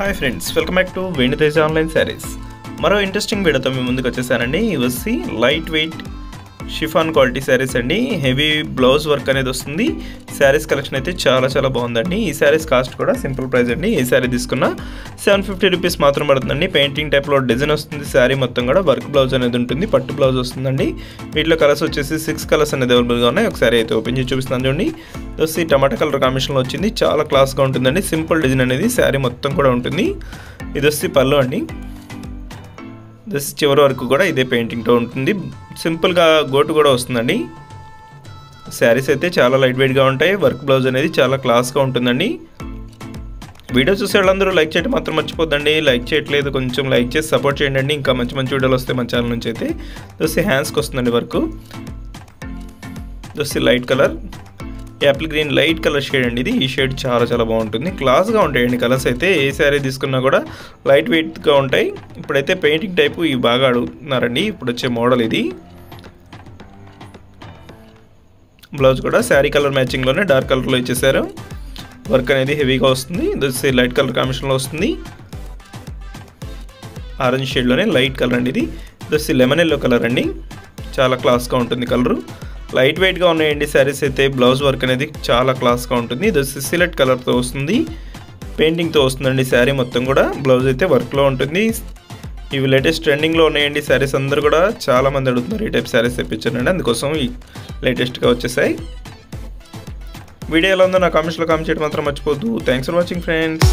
Hi friends, welcome back to వెను Teja online saris. మరో interesting వీడియోతో మీ ముందుకు వచ్చేసానండి. ఇవి వచ్చి light weight chiffon quality saris అండి. హెవీ బ్లౌజ్ వర్క్ అనేది వస్తుంది. శారీస్ కలెక్షన్ అయితే చాలా బాగుందండి. ఈ శారీస్ కాస్ట్ కూడా సింపుల్ ప్రైస్ అండి. ఈ శారీ తీసుకున్న 750 రూపీస్ మాత్రం పడుతుందండి. పెయింటింగ్ టైప్లో డిజైన్ వస్తుంది. శారీ మొత్తం కూడా వర్క్ బ్లౌజ్ అనేది ఉంటుంది. పట్టు బ్లౌజ్ వస్తుందండి. వీటిలో కలర్స్ వచ్చేసి 6 కలర్స్ అనేది అవైలబుల్గా ఉన్నాయి. ఒకసారి అయితే ఓపెన్ చేసి చూపిస్తాను చూడండి. వచ్చి టమాటా కలర్ కాంబినేషన్లో వచ్చింది. చాలా క్లాస్గా ఉంటుందండి. సింపుల్ డిజైన్ అనేది శారీ మొత్తం కూడా ఉంటుంది. ఇది వచ్చి పళ్ళు అండి. జస్ట్ చివరి వరకు కూడా ఇదే పెయింటింగ్తో ఉంటుంది. సింపుల్గా గోటు కూడా వస్తుందండి. శారీస్ అయితే చాలా లైట్ వెయిట్గా ఉంటాయి. వర్క్ బ్లౌజ్ అనేది చాలా క్లాస్గా ఉంటుందండి. వీడియో చూసే వాళ్ళందరూ లైక్ చేయడం మాత్రం మర్చిపోద్దండి. లైక్ చేయట్లేదు, కొంచెం లైక్ చేసి సపోర్ట్ చేయండి. ఇంకా మంచి వీడియోలు వస్తాయి మన ఛానల్ నుంచి. అయితే జస్ట్ హ్యాండ్స్కి వస్తుందండి work. Just light colour Apple green light colour shade అండి. ఇది ఈ షేడ్ చాలా బాగుంటుంది. క్లాస్గా ఉంటాయండి కలర్స్ అయితే. ఏ శారీ తీసుకున్నా కూడా లైట్ వెయిట్గా ఉంటాయి. ఇప్పుడైతే పెయింటింగ్ టైపు ఇవి బాగా అడుగుతున్నారండి. ఇప్పుడు వచ్చే మోడల్ ఇది. బ్లౌజ్ కూడా శారీ కలర్ మ్యాచింగ్లోనే డార్క్ కలర్లో ఇచ్చేసారు. వర్క్ అనేది హెవీగా వస్తుంది. ఇది లైట్ కలర్ కాంబినేషన్లో వస్తుంది. ఆరెంజ్ షేడ్లోనే లైట్ కలర్ అండి. ఇది లెమన్ ఎల్లో కలర్ అండి. చాలా క్లాస్గా ఉంటుంది కలరు. లైట్ వెయిట్గా ఉన్నాయండి శారీస్ అయితే. బ్లౌజ్ వర్క్ అనేది చాలా క్లాస్గా ఉంటుంది. ఇది సిలెట్ కలర్తో వస్తుంది. పెయింటింగ్తో వస్తుందండి శారీ మొత్తం కూడా. బ్లౌజ్ అయితే వర్క్లో ఉంటుంది. ఇవి లేటెస్ట్ ట్రెండింగ్లో ఉన్నాయండి శారీస్. అందరూ కూడా చాలామంది అడుగుతున్నారు ఈ టైప్ శారీస్ తెప్పించానండి. అందుకోసం ఈ లేటెస్ట్గా వచ్చేసాయి. వీడియో ఎలా ఉందో నా కామెంట్స్లో కామెంట్ చేయడం మాత్రం మర్చిపోద్దు. Thanks for watching friends.